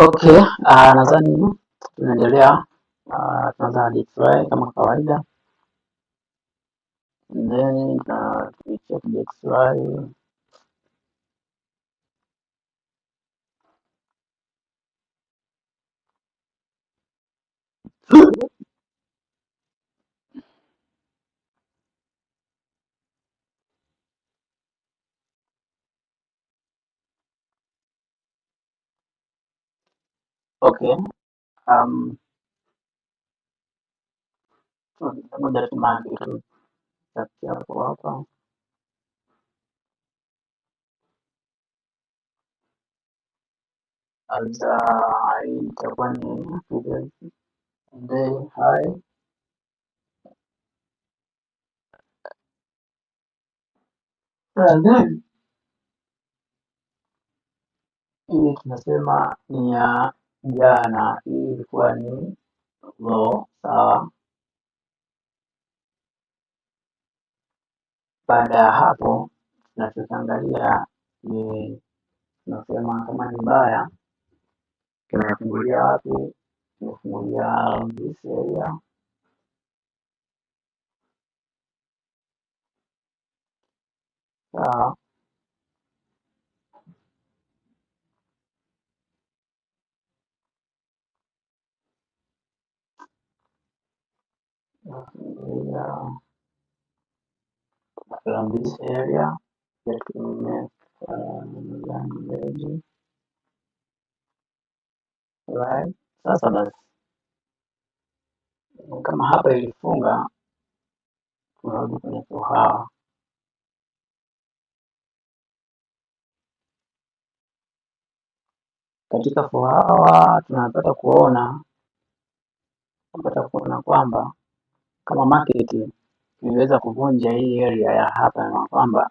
Okay, nadhani tunaendelea. Tunaanza na DXY kama kawaida, then tuicheck DXY. Okay, ngoja tumake tu hapo hapa. Alza itakuwa ni day high, and then hii tunasema ni ya jana, hii ilikuwa ni low, sawa. Baada ya hapo tunachokiangalia ni tunasema kama ni baya tunafungulia wapi? Tunafungulia this area, sawa. Tunafungulia around this area that we make language, right? Sasa basi kama hapa ilifunga, tunarudi kwenye fuhawa. Katika fuhawa tunapata kuona kwamba kama market iliweza kuvunja hii area ya hapa na kwamba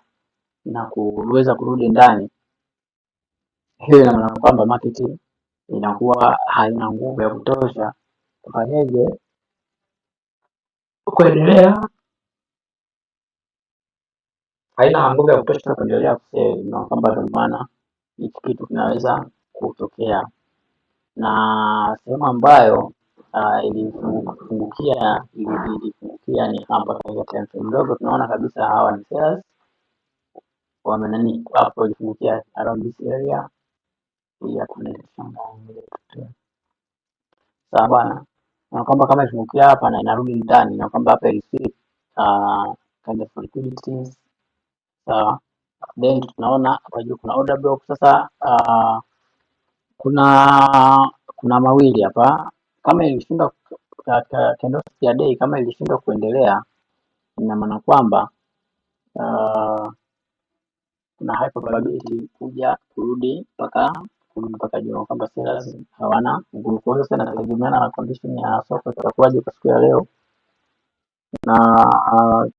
na kuweza kurudi ndani, hiyo ina maana kwamba market inakuwa haina nguvu ya kutosha kufanyaje kuendelea, haina nguvu ya kutosha kuendelea kusell, na kwamba ndio maana hiki kitu kinaweza kutokea. Na sehemu ambayo ilifungukia ni hapa kwenye time frame ndogo, tunaona kabisa hawa ni sellers wamenani hapo, ilifungukia around this area ya sawa bwana, na kwamba kama ilifungukia hapa na inarudi ndani, na kwamba hapa ilifit kind of liquidities, sawa. Then tunaona hapa juu kuna order block. Sasa kuna mawili hapa, kama ilishindwa katika candlestick ya day, kama ilishindwa kuendelea, ina maana kwamba kuna high probability kurudi mpaka juu, kwamba sellers hawana nguvu. Kwa hiyo sasa inategemeana na condition ya soko itakuwaje kwa siku ya leo, na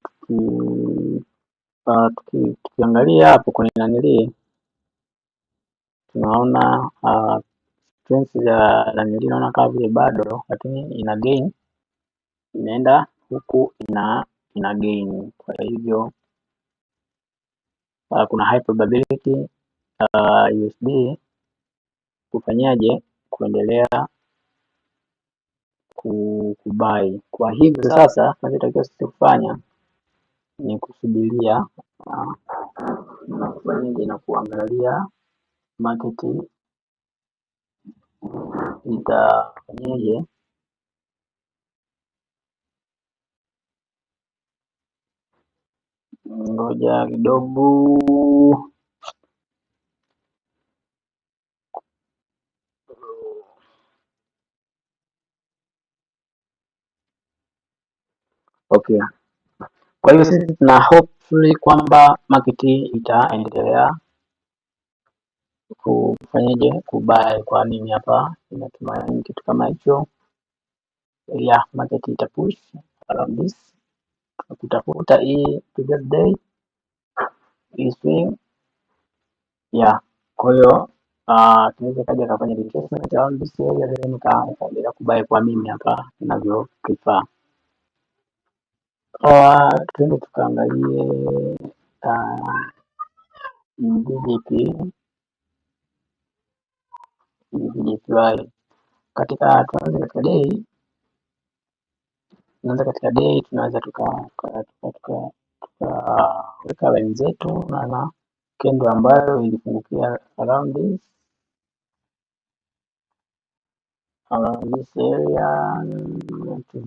tukiangalia hapo kwenye nanili tunaona strength ya nanili, naona kama vile bado, lakini ina gain, inaenda huku ina gain. Kwa hivyo kuna high probability USD kufanyaje kuendelea kubai. Kwa hivyo sasa tunachotakiwa sisi kufanya ni kusubiria na kufanyaje na kuangalia market itafanyaje. Ngoja kidogo. Okay. Kwa hivyo sisi tuna hopefully kwamba market itaendelea kufanyaje kubai. Kwa nini hapa inatumaini kitu kama hicho, ya market itapush around this, kutafuta hii previous day hii swing, ya. Kwa hiyo tunaweza kaja kafanya retracement around this area, then kaendelea kubai kwa mimi hapa ninavyo prefer. Tuende tukaangalie BJP SQI. Tuanze katika day, tunaweza tukaweka line zetu na kendo ambayo ilifungukia around this area to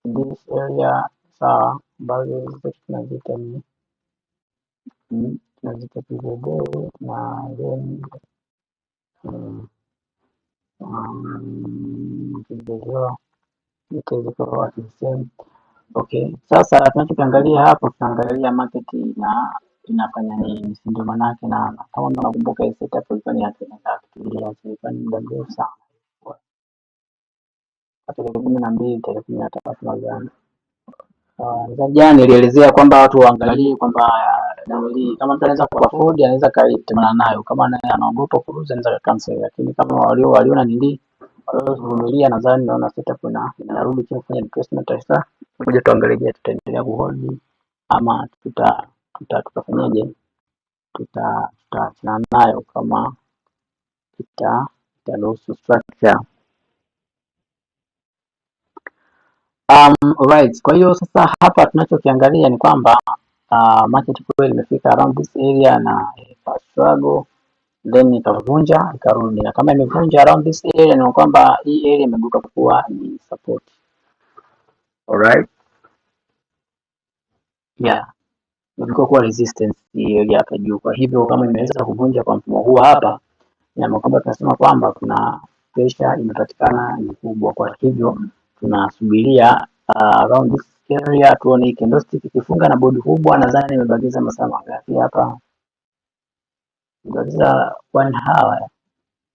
this area, sawa, ambazo zote tunazita PVD na then okay. Sasa tunachokiangalia hapo, tunaangalia market inafanya nini, si ndio? Manake na kama unakumbuka hii setup ilikuwa ni yake ilikuwa ni muda mrefu sana, tarehe 12 tarehe 13 nadhani. Jana nilielezea kwamba watu waangalie kwamba kama mtu anaweza kuafford anaweza kaitemana nayo, kama anaogopa kuuza anaweza cancel, lakini kama waliona waliovumilia, nadhani naona setup inarudi chini kufanya retracement. Sasa ngoja tuangalie, je, tutaendelea kuhold ama tutafanyaje, tutaachana nayo kama itaruhusu structure. Right. Kwa hiyo sasa hapa tunachokiangalia ni kwamba market kweli imefika around this area na struggle, then ikavunja ikarudi, na kama imevunja around this area ni kwamba hii area imeguka kuwa ni support. Alright, yeah, imeguka kuwa resistance hii area hapa juu. Kwa hivyo kama imeweza kuvunja kwa mfumo huu hapa, na kwamba tunasema kwamba kuna pressure imepatikana ni kubwa. Kwa hivyo tunasubiria around this area tuone hii candlestick ikifunga na bodi kubwa. Nadhani imebakiza masaa mangapi hapa? Imebakiza 1 hour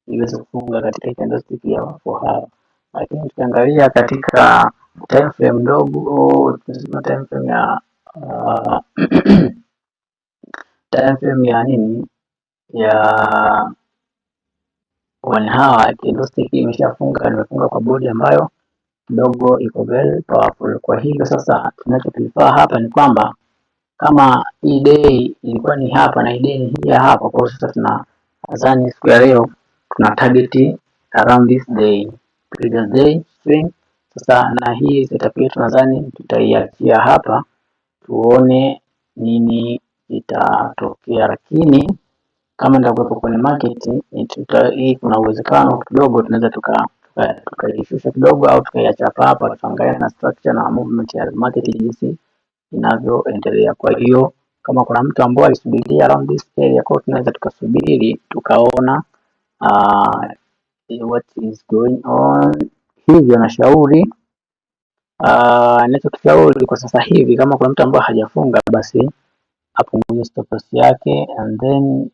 iweze kufunga katika candlestick ya 4 hour, lakini tukiangalia katika time frame ndogo, tunasema time frame ya time frame ya nini ya 1 hour, candlestick imeshafunga, nimefunga kwa bodi ambayo kidogo iko very powerful. Kwa hivyo sasa tunachokifaa hapa ni kwamba kama hii day ilikuwa ni hapa na hii day ni hii hapa, kwa sasa nadhani siku ya leo tuna target around this day, previous day swing. Sasa na hii setup yetu nadhani tutaiachia hapa tuone nini itatokea, lakini kama nitakuwepo kwenye market hii, kuna uwezekano kidogo tunaweza tukaishusha kidogo au tukaiacha hapa, tuangalia na structure na movement ya market jinsi inavyoendelea. Kwa hiyo kama kuna mtu ambaye alisubiria around this area, kwa tunaweza tukasubiri tukaona what is going on. Hivyo nashauri ninachokishauri kwa sasa hivi, kama kuna mtu ambaye hajafunga basi apunguze stop loss yake, and then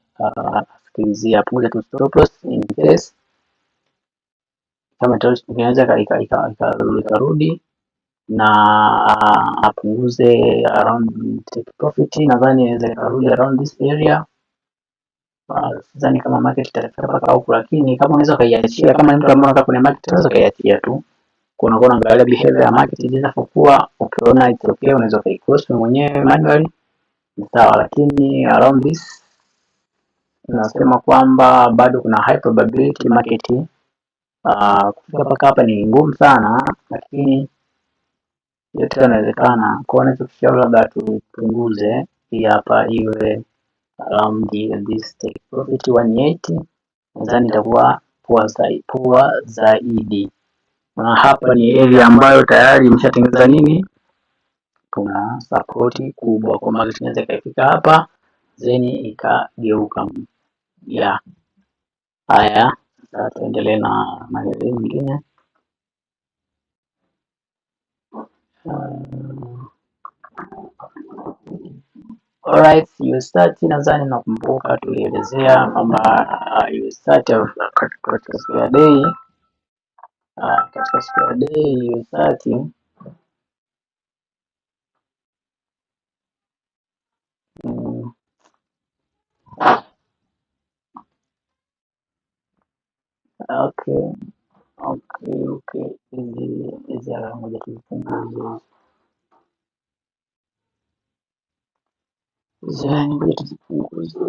asikilizie apunguze tu stop loss in case kama inaweza ikarudi, na apunguze around take profit. Nadhani inaweza ikarudi around this area. Sidhani kama market itafika mpaka huko, lakini kama unaweza kaiachia, kama mtu ambaye anataka kwenye market unaweza kaiachia tu, kuna angalia behavior ya market inapokuwa, ukiona itokea unaweza kaicross mwenyewe manually, sawa. Lakini around this nasema kwamba bado kuna high probability market kufika mpaka hapa ni ngumu sana, lakini yote yanawezekana. Kwa hiyo nachokishauri labda tupunguze hii hapa iwe around this take profit 180, nadhani itakuwa poa zaidi. Na hapa ni area ambayo tayari imeshatengeneza nini, kuna support kubwa, kwa maana tunaweza ikafika hapa then ikageuka. Yeah, haya sasa tuendelee na maelezo mengine. Alright, USDT nadhani nakumbuka tulielezea kwamba USDT katika siku ya day USDT okay, hizi alama moja tuzipunguze, ngoja tuzipunguze.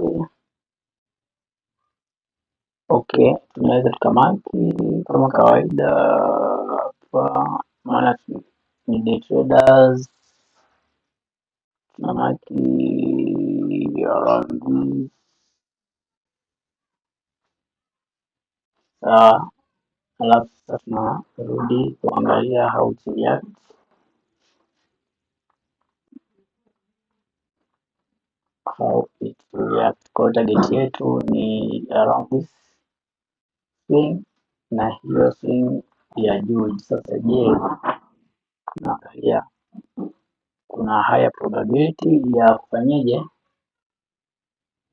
Okay, tunaweza tukamaki kama kawaida hapa, maana ni day traders, tunamaki around saa, alafu sasa tunarudi kuangalia how to react. How it react. Kwa target yetu ni around this swing na hiyo swing ya juu. Sasa je, tunaangalia kuna higher probability ya kufanyaje,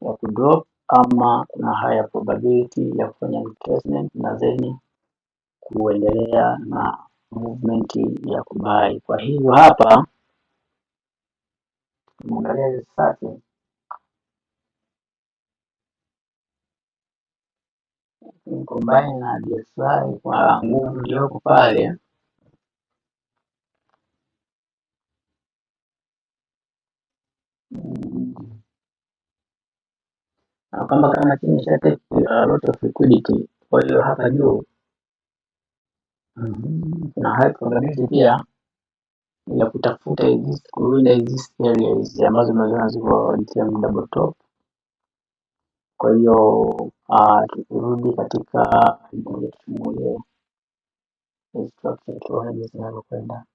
ya kudrop, ama kuna higher probability ya kufanya retracement na then kuendelea na movement ya kubai. Kwa hivyo hapa tumeangalia risasi combine na DXY kwa nguvu iliyoko pale, na kwamba kama chini cha take a lot of liquidity. Kwa hiyo hapa juu kuna high probability pia ya kutafuta hizi kuwinda hizi areas ambazo unaziona ziko DTM double top. Kwa hiyo tukirudi katika tuchungulie structure tuone jinsi zinavyokwenda.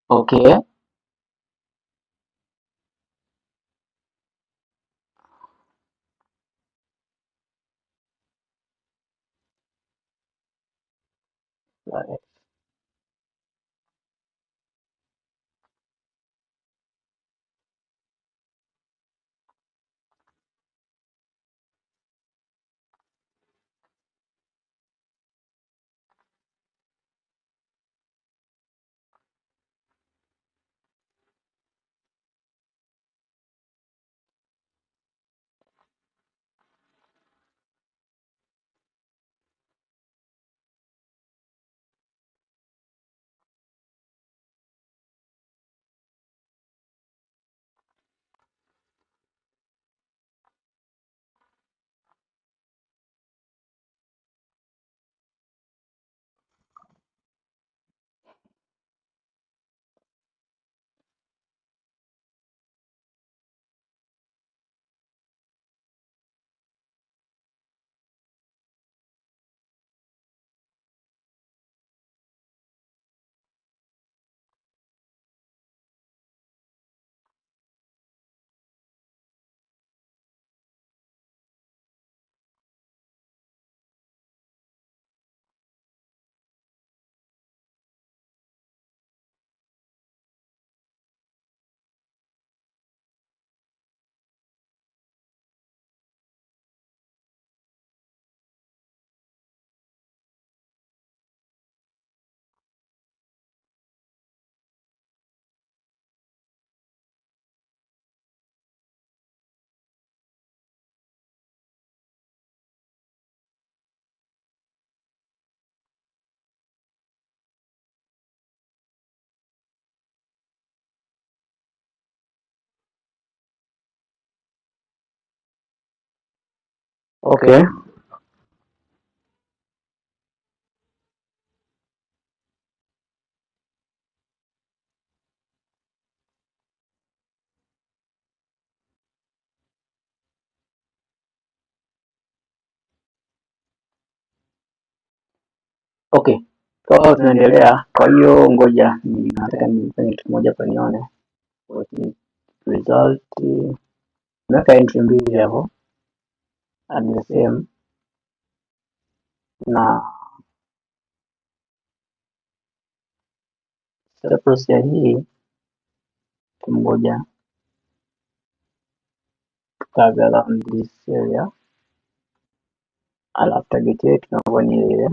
Okay, okay, okay. Kwa hiyo tunaendelea. Kwa hiyo ngoja nataka nifanye kitu moja hapa nione what is result. Naweka entry mbili hapo at the same, na stop loss ya hii moja tukaga around this area, alafu target yetu tunakuwa ni ile ile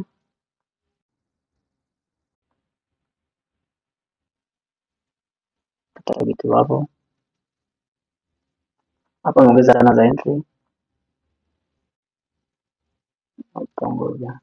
target hapo hapa, ongeza tena za entry, ngoja